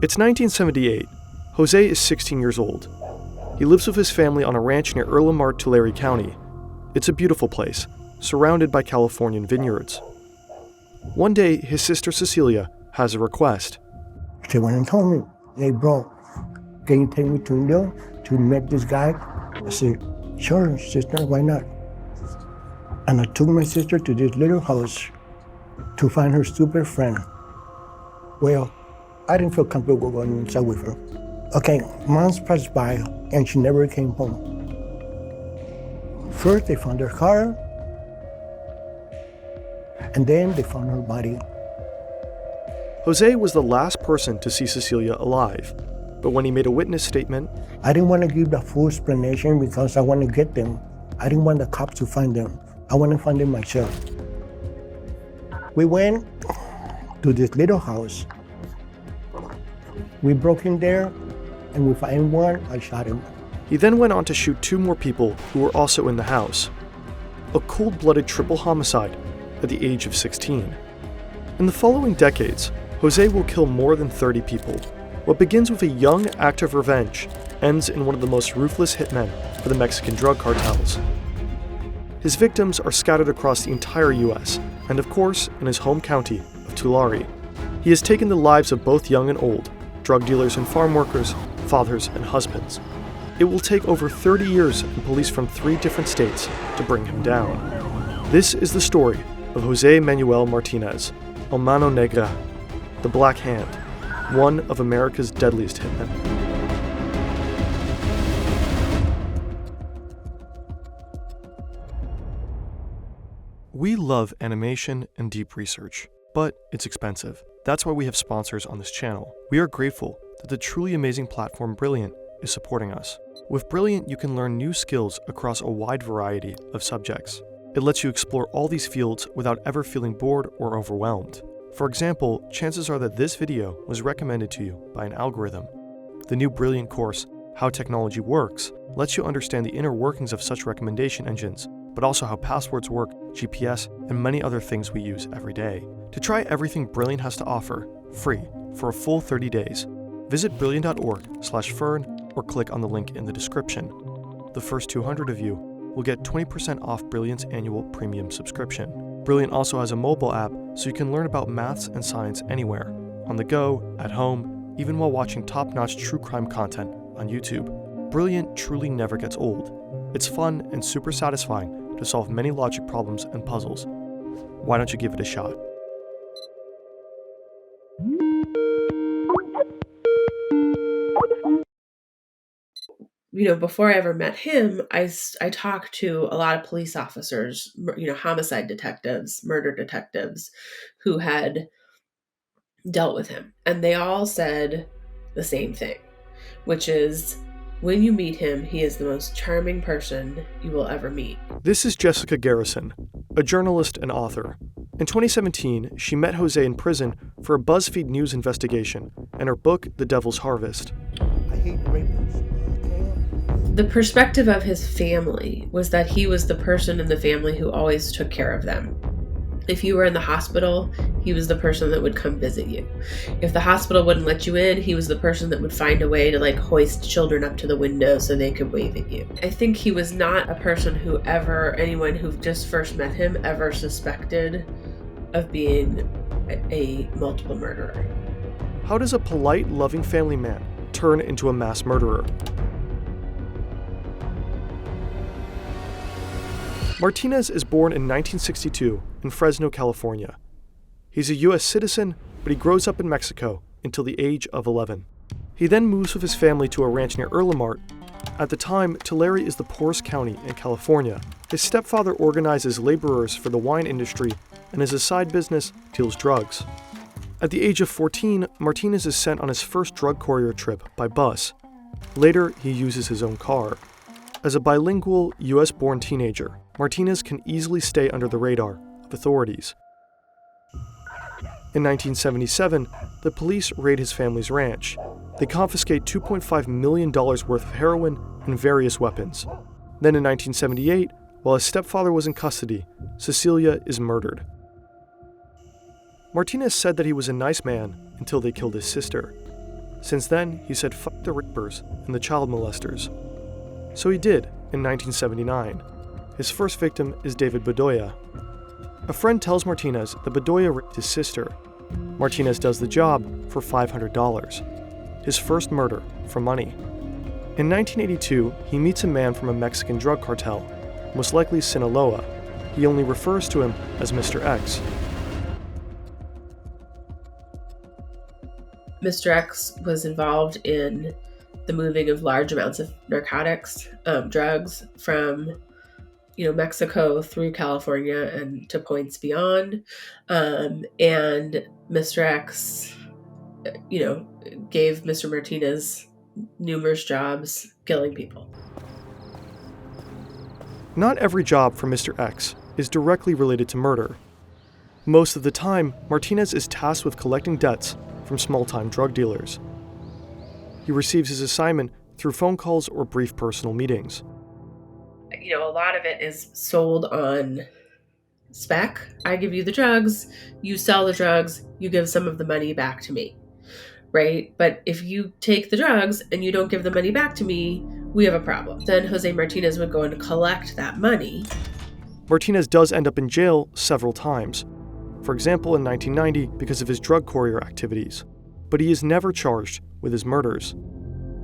It's 1978. José is 16 years old. He lives with his family on a ranch near Erlenmar, Tulare County. It's a beautiful place, surrounded by Californian vineyards. One day, his sister Cecilia has a request. She went and told me, "Hey bro, can you take me to India to meet this guy?" I said, "Sure, sister, why not?" And I took my sister to this little house to find her stupid friend. Well, I didn't feel comfortable going inside with her. Okay, months passed by and she never came home. First they found her car, and then they found her body. José was the last person to see Cecilia alive, but when he made a witness statement, I didn't want to give the full explanation because I want to get them. I didn't want the cops to find them. I want to find them myself. We went to this little house. We broke in there, and we found one, I shot him. He then went on to shoot 2 more people who were also in the house. A cold-blooded triple homicide at the age of 16. In the following decades, José will kill more than 30 people. What begins with a young act of revenge ends in one of the most ruthless hitmen for the Mexican drug cartels. His victims are scattered across the entire US, and of course, in his home county of Tulare. He has taken the lives of both young and old, drug dealers and farm workers, fathers and husbands. It will take over 30 years and police from 3 different states to bring him down. This is the story of José Manuel Martinez, El Mano Negra, the Black Hand, one of America's deadliest hitmen. We love animation and deep research, but it's expensive. That's why we have sponsors on this channel. We are grateful that the truly amazing platform Brilliant is supporting us. With Brilliant, you can learn new skills across a wide variety of subjects. It lets you explore all these fields without ever feeling bored or overwhelmed. For example, chances are that this video was recommended to you by an algorithm. The new Brilliant course, How Technology Works, lets you understand the inner workings of such recommendation engines, but also how passwords work, GPS, and many other things we use every day. To try everything Brilliant has to offer, free, for a full 30 days, visit brilliant.org/fern or click on the link in the description. The first 200 of you will get 20% off Brilliant's annual premium subscription. Brilliant also has a mobile app so you can learn about maths and science anywhere, on the go, at home, even while watching top-notch true crime content on YouTube. Brilliant truly never gets old. It's fun and super satisfying to solve many logic problems and puzzles. Why don't you give it a shot? Before I ever met him, I talked to a lot of police officers, homicide detectives, murder detectives who had dealt with him. And they all said the same thing, which is when you meet him, he is the most charming person you will ever meet. This is Jessica Garrison, a journalist and author. In 2017, she met José in prison for a BuzzFeed News investigation and her book, The Devil's Harvest. I hate rapists. The perspective of his family was that he was the person in the family who always took care of them. If you were in the hospital, he was the person that would come visit you. If the hospital wouldn't let you in, he was the person that would find a way to hoist children up to the window so they could wave at you. I think he was not a person who anyone who just first met him ever suspected of being a multiple murderer. How does a polite, loving family man turn into a mass murderer? Martinez is born in 1962 in Fresno, California. He's a U.S. citizen, but he grows up in Mexico until the age of 11. He then moves with his family to a ranch near Erlenmar. At the time, Tulare is the poorest county in California. His stepfather organizes laborers for the wine industry, and as a side business, deals drugs. At the age of 14, Martinez is sent on his first drug courier trip by bus. Later, he uses his own car. As a bilingual, US-born teenager, Martinez can easily stay under the radar of authorities. In 1977, the police raid his family's ranch. They confiscate $2.5 million worth of heroin and various weapons. Then in 1978, while his stepfather was in custody, Cecilia is murdered. Martinez said that he was a nice man until they killed his sister. Since then, he said fuck the rapers and the child molesters. So he did in 1979. His first victim is David Bedoya. A friend tells Martinez that Bedoya raped his sister. Martinez does the job for $500. His first murder for money. In 1982, he meets a man from a Mexican drug cartel, most likely Sinaloa. He only refers to him as Mr. X. Mr. X was involved in the moving of large amounts of narcotics, drugs from, Mexico through California and to points beyond. And Mr. X, gave Mr. Martinez numerous jobs killing people. Not every job for Mr. X is directly related to murder. Most of the time, Martinez is tasked with collecting debts from small-time drug dealers. He receives his assignment through phone calls or brief personal meetings. A lot of it is sold on spec. I give you the drugs, you sell the drugs, you give some of the money back to me, right? But if you take the drugs and you don't give the money back to me, we have a problem. Then Jose Martinez would go and collect that money. Martinez does end up in jail several times. For example, in 1990 because of his drug courier activities. But he is never charged with his murders.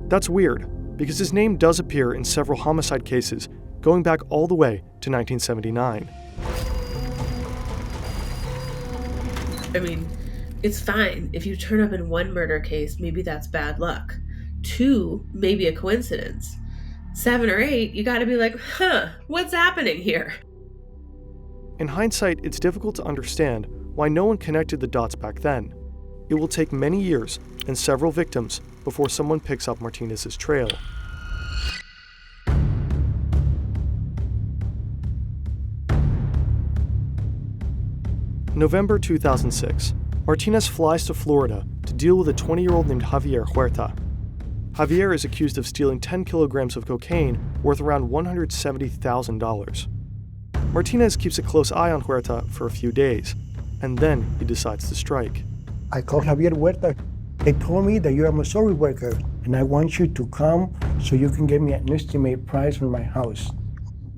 That's weird, because his name does appear in several homicide cases going back all the way to 1979. I mean, it's fine. If you turn up in one murder case, maybe that's bad luck. 2, maybe a coincidence. 7 or 8, you gotta be like, what's happening here? In hindsight, it's difficult to understand why no one connected the dots back then. It will take many years and several victims before someone picks up Martinez's trail. November 2006, Martinez flies to Florida to deal with a 20-year-old named Javier Huerta. Javier is accused of stealing 10 kilograms of cocaine worth around $170,000. Martinez keeps a close eye on Huerta for a few days, and then he decides to strike. I called Javier Huerta. They told me that you're a Missouri worker, and I want you to come so you can give me an estimate price for my house.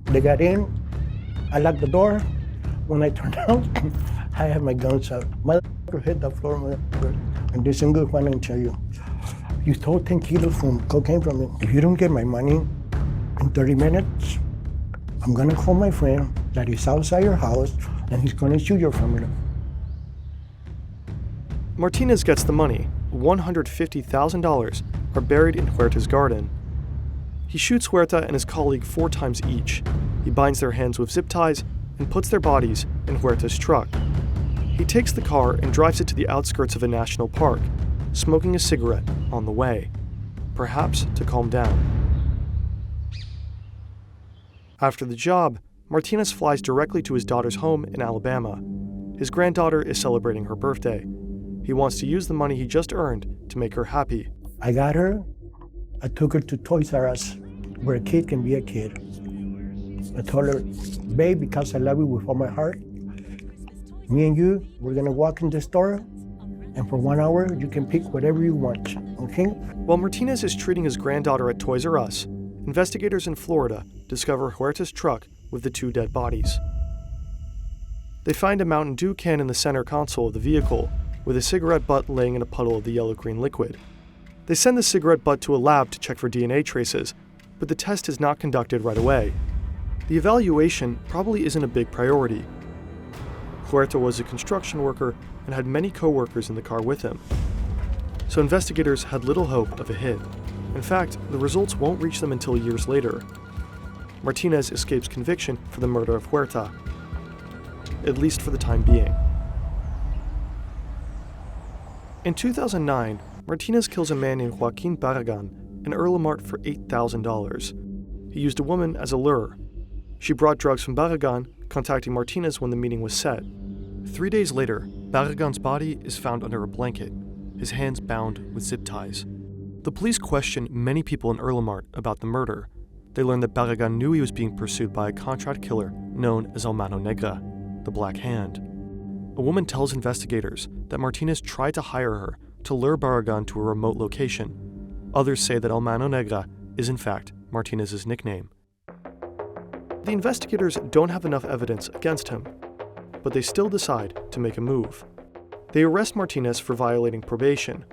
They got in, I locked the door. When I turned out, I had my guns out. My hit the floor, and this single one I tell you. You stole 10 kilos from cocaine from me. If you don't get my money in 30 minutes, I'm gonna call my friend that is outside your house, and he's gonna shoot your family. Martinez gets the money. $150,000 are buried in Huerta's garden. He shoots Huerta and his colleague 4 times each. He binds their hands with zip ties and puts their bodies in Huerta's truck. He takes the car and drives it to the outskirts of a national park, smoking a cigarette on the way, perhaps to calm down. After the job, Martinez flies directly to his daughter's home in Alabama. His granddaughter is celebrating her birthday. He wants to use the money he just earned to make her happy. I got her. I took her to Toys R Us, where a kid can be a kid. I told her, babe, because I love you with all my heart, me and you, we're gonna walk in the store, and for 1 hour, you can pick whatever you want, okay? While Martinez is treating his granddaughter at Toys R Us, investigators in Florida discover Huerta's truck with the 2 dead bodies. They find a Mountain Dew can in the center console of the vehicle, with a cigarette butt laying in a puddle of the yellow-green liquid. They send the cigarette butt to a lab to check for DNA traces, but the test is not conducted right away. The evaluation probably isn't a big priority. Huerta was a construction worker and had many co-workers in the car with him. So investigators had little hope of a hit. In fact, the results won't reach them until years later. Martinez escapes conviction for the murder of Huerta, at least for the time being. In 2009, Martinez kills a man named Joaquin Barragan in Erlenmart for $8,000. He used a woman as a lure. She brought drugs from Barragan, contacting Martinez when the meeting was set. 3 days later, Barragan's body is found under a blanket, his hands bound with zip ties. The police question many people in Erlenmart about the murder. They learn that Barragan knew he was being pursued by a contract killer known as El Mano Negra, the Black Hand. A woman tells investigators that Martinez tried to hire her to lure Barragan to a remote location. Others say that El Mano Negra is in fact Martinez's nickname. The investigators don't have enough evidence against him, but they still decide to make a move. They arrest Martinez for violating probation,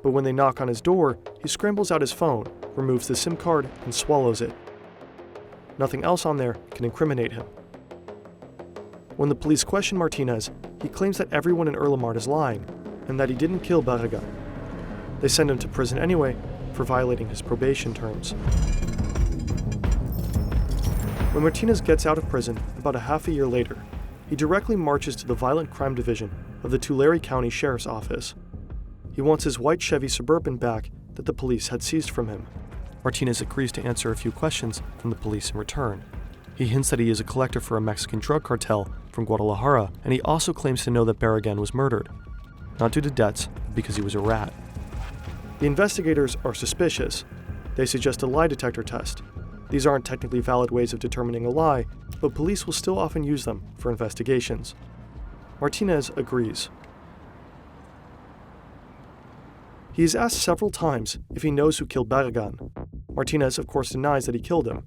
but when they knock on his door, he scrambles out his phone, removes the SIM card, and swallows it. Nothing else on there can incriminate him. When the police question Martinez, he claims that everyone in Erlenmark is lying, and that he didn't kill Barragan. They send him to prison anyway for violating his probation terms. When Martinez gets out of prison about a half a year later, he directly marches to the Violent Crime Division of the Tulare County Sheriff's Office. He wants his white Chevy Suburban back that the police had seized from him. Martinez agrees to answer a few questions from the police in return. He hints that he is a collector for a Mexican drug cartel from Guadalajara, and he also claims to know that Barragan was murdered, not due to debts, but because he was a rat. The investigators are suspicious. They suggest a lie detector test. These aren't technically valid ways of determining a lie, but police will still often use them for investigations. Martinez agrees. He is asked several times if he knows who killed Barragan. Martinez, of course, denies that he killed him.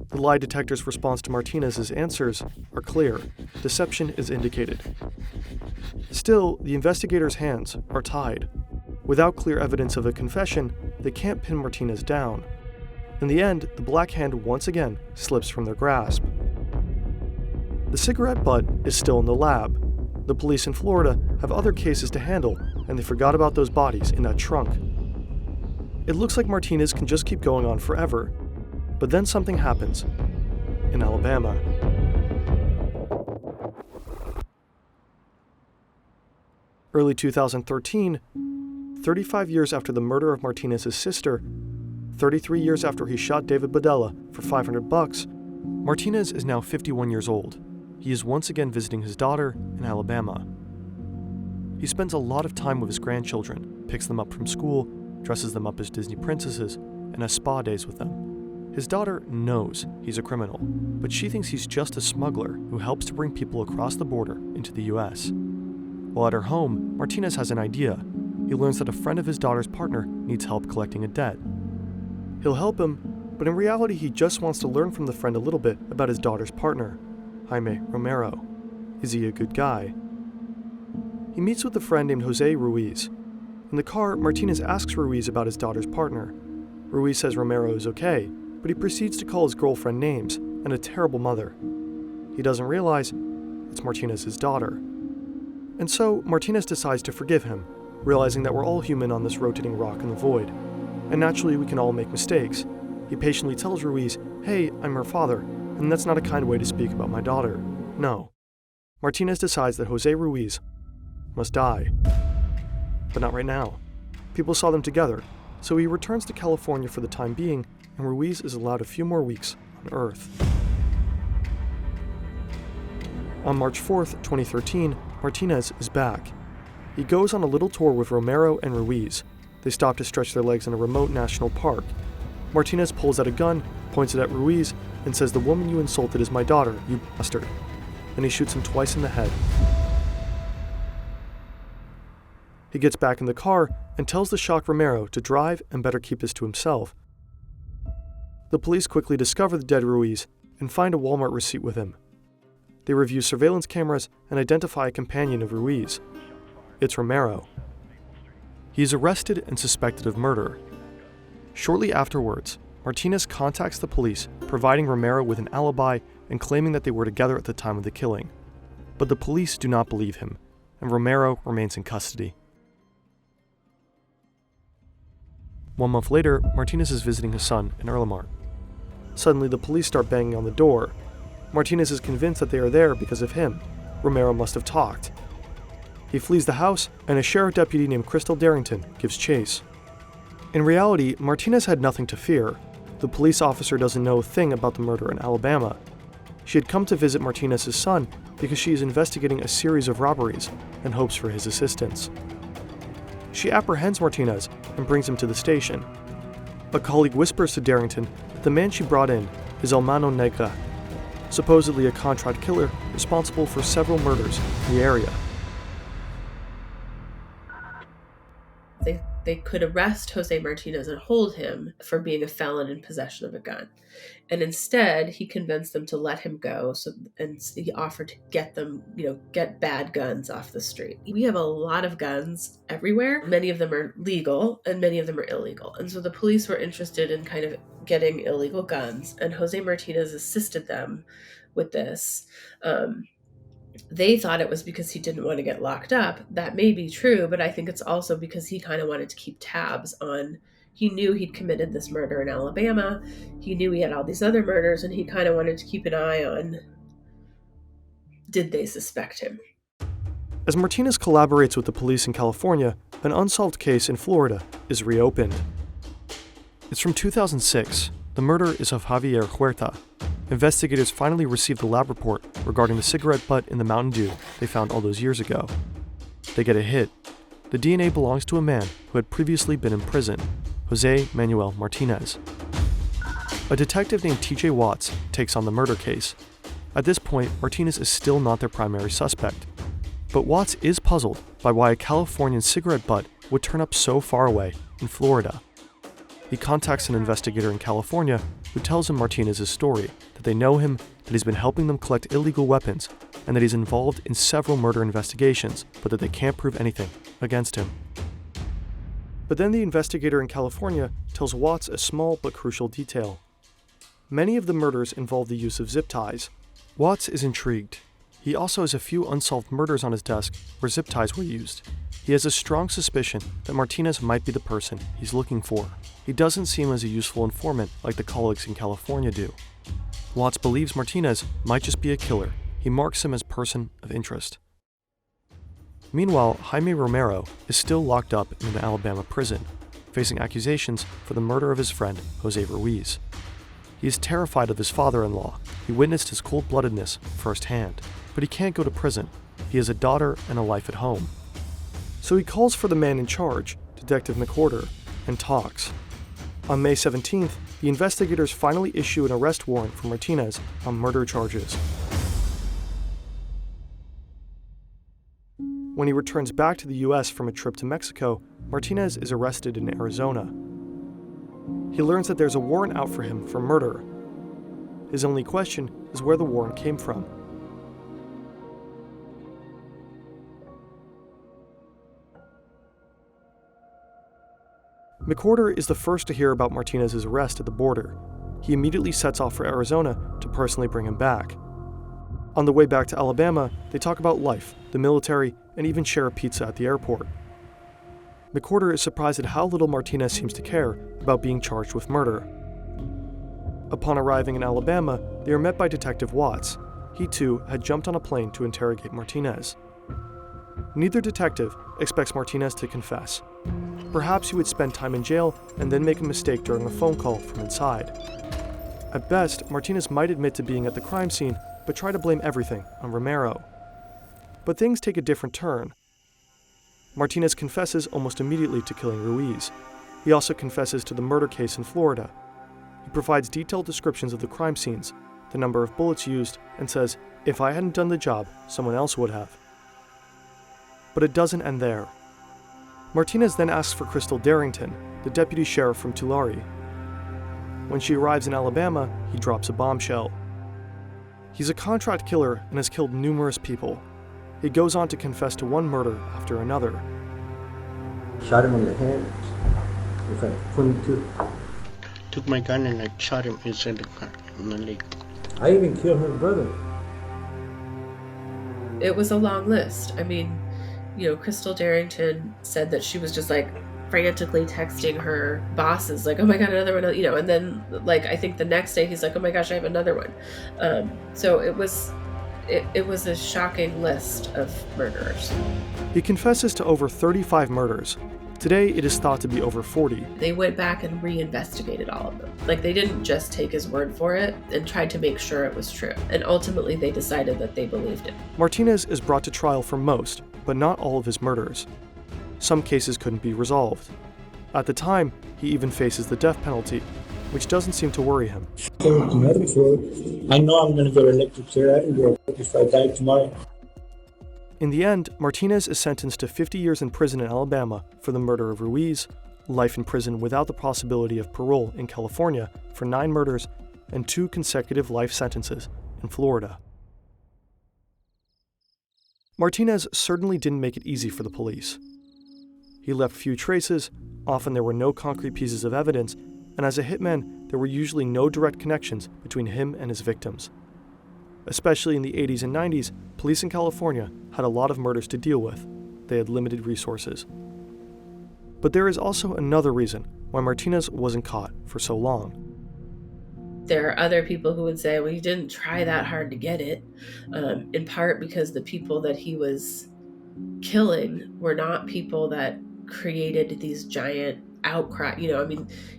The lie detector's response to Martinez's answers are clear. Deception is indicated. Still, the investigators' hands are tied. Without clear evidence of a confession, they can't pin Martinez down. In the end, the black hand once again slips from their grasp. The cigarette butt is still in the lab. The police in Florida have other cases to handle, and they forgot about those bodies in that trunk. It looks like Martinez can just keep going on forever, but then something happens in Alabama. Early 2013, 35 years after the murder of Martinez's sister, 33 years after he shot David Badella for $500, Martinez is now 51 years old. He is once again visiting his daughter in Alabama. He spends a lot of time with his grandchildren, picks them up from school, dresses them up as Disney princesses, and has spa days with them. His daughter knows he's a criminal, but she thinks he's just a smuggler who helps to bring people across the border into the US. While at her home, Martinez has an idea. He learns that a friend of his daughter's partner needs help collecting a debt. He'll help him, but in reality he just wants to learn from the friend a little bit about his daughter's partner, Jaime Romero. Is he a good guy? He meets with a friend named José Ruiz. In the car, Martinez asks Ruiz about his daughter's partner. Ruiz says Romero is okay, but he proceeds to call his girlfriend names and a terrible mother. He doesn't realize it's Martinez's daughter. And so Martinez decides to forgive him, realizing that we're all human on this rotating rock in the void. And naturally we can all make mistakes. He patiently tells Ruiz, "Hey, I'm her father, and that's not a kind way to speak about my daughter." No. Martinez decides that José Ruiz must die. But not right now. People saw them together, so he returns to California for the time being, and Ruiz is allowed a few more weeks on Earth. On March 4th, 2013, Martinez is back. He goes on a little tour with Romero and Ruiz. They stop to stretch their legs in a remote national park. Martinez pulls out a gun, points it at Ruiz, and says, "The woman you insulted is my daughter, you bastard." Then he shoots him twice in the head. He gets back in the car and tells the shocked Romero to drive and better keep this to himself. The police quickly discover the dead Ruiz and find a Walmart receipt with him. They review surveillance cameras and identify a companion of Ruiz. It's Romero. He is arrested and suspected of murder. Shortly afterwards, Martinez contacts the police, providing Romero with an alibi and claiming that they were together at the time of the killing. But the police do not believe him, and Romero remains in custody. 1 month later, Martinez is visiting his son in Erlenmark. Suddenly, the police start banging on the door. Martinez is convinced that they are there because of him. Romero must have talked. He flees the house, and a sheriff deputy named Crystal Darrington gives chase. In reality, Martinez had nothing to fear. The police officer doesn't know a thing about the murder in Alabama. She had come to visit Martinez's son because she is investigating a series of robberies and hopes for his assistance. She apprehends Martinez and brings him to the station. A colleague whispers to Darrington that the man she brought in is El Mano Negra, supposedly a contract killer responsible for several murders in the area. They could arrest José Martinez and hold him for being a felon in possession of a gun. And instead, he convinced them to let him go. And he offered to get them, get bad guns off the street. We have a lot of guns everywhere. Many of them are legal and many of them are illegal. And so the police were interested in kind of getting illegal guns. And José Martinez assisted them with this. They thought it was because he didn't want to get locked up. That may be true, but I think it's also because he kind of wanted to keep tabs on, he knew he'd committed this murder in Alabama. He knew he had all these other murders, and he kind of wanted to keep an eye on, did they suspect him? As Martinez collaborates with the police in California, an unsolved case in Florida is reopened. It's from 2006. The murder is of Javier Huerta. Investigators finally received the lab report regarding the cigarette butt in the Mountain Dew they found all those years ago. They get a hit. The DNA belongs to a man who had previously been in prison, José Manuel Martinez. A detective named TJ Watts takes on the murder case. At this point, Martinez is still not their primary suspect. But Watts is puzzled by why a Californian cigarette butt would turn up so far away in Florida. He contacts an investigator in California who tells him Martinez's story, that they know him, that he's been helping them collect illegal weapons, and that he's involved in several murder investigations, but that they can't prove anything against him. But then the investigator in California tells Watts a small but crucial detail. Many of the murders involve the use of zip ties. Watts is intrigued. He also has a few unsolved murders on his desk where zip ties were used. He has a strong suspicion that Martinez might be the person he's looking for. He doesn't seem as a useful informant like the colleagues in California do. Watts believes Martinez might just be a killer. He marks him as person of interest. Meanwhile, Jaime Romero is still locked up in an Alabama prison, facing accusations for the murder of his friend, José Ruiz. He is terrified of his father-in-law. He witnessed his cold-bloodedness firsthand, but he can't go to prison. He has a daughter and a life at home. So he calls for the man in charge, Detective McWhorter, and talks. On May 17th, the investigators finally issue an arrest warrant for Martinez on murder charges. When he returns back to the US from a trip to Mexico, Martinez is arrested in Arizona. He learns that there's a warrant out for him for murder. His only question is where the warrant came from. McWhorter is the first to hear about Martinez's arrest at the border. He immediately sets off for Arizona to personally bring him back. On the way back to Alabama, they talk about life, the military, and even share a pizza at the airport. McWhorter is surprised at how little Martinez seems to care about being charged with murder. Upon arriving in Alabama, they are met by Detective Watts. He too had jumped on a plane to interrogate Martinez. Neither detective expects Martinez to confess. Perhaps he would spend time in jail and then make a mistake during a phone call from inside. At best, Martinez might admit to being at the crime scene, but try to blame everything on Romero. But things take a different turn. Martinez confesses almost immediately to killing Ruiz. He also confesses to the murder case in Florida. He provides detailed descriptions of the crime scenes, the number of bullets used, and says, "If I hadn't done the job, someone else would have." But it doesn't end there. Martinez then asks for Crystal Darrington, the deputy sheriff from Tulare. When she arrives in Alabama, he drops a bombshell. He's a contract killer and has killed numerous people. He goes on to confess to one murder after another. Shot him on the head with a .22. Took my gun and I shot him inside the car in the leg. I even killed her brother. It was a long list. I mean, Crystal Darrington said that she was just frantically texting her bosses, oh my God, another one, and then I think the next day he's like, oh my gosh, I have another one. So it was a shocking list of murderers. He confesses to over 35 murders. Today, it is thought to be over 40. They went back and reinvestigated all of them. They didn't just take his word for it and tried to make sure it was true. And ultimately, they decided that they believed him. Martinez is brought to trial for most, but not all of his murders. Some cases couldn't be resolved. At the time, he even faces the death penalty, which doesn't seem to worry him. I know I'm going to get electrocuted out of here if I die tomorrow. In the end, Martinez is sentenced to 50 years in prison in Alabama for the murder of Ruiz, life in prison without the possibility of parole in California for 9 murders, and 2 consecutive life sentences in Florida. Martinez certainly didn't make it easy for the police. He left few traces, often there were no concrete pieces of evidence, and as a hitman, there were usually no direct connections between him and his victims. Especially in the 80s and 90s, police in California had a lot of murders to deal with. They had limited resources. But there is also another reason why Martinez wasn't caught for so long. There are other people who would say, well, he didn't try that hard to get it, in part because the people that he was killing were not people that created these giant outcry.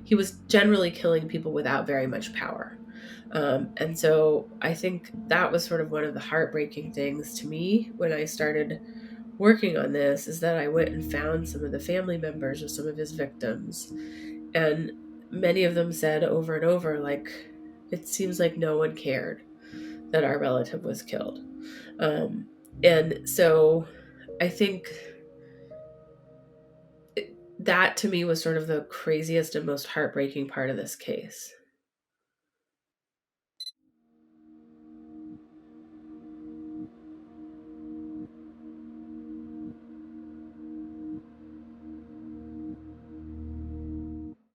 He was generally killing people without very much power. And so I think that was sort of one of the heartbreaking things to me when I started working on this, is that I went and found some of the family members of some of his victims. And many of them said over and over, like, it seems like no one cared that our relative was killed. And so I think that to me was sort of the craziest and most heartbreaking part of this case.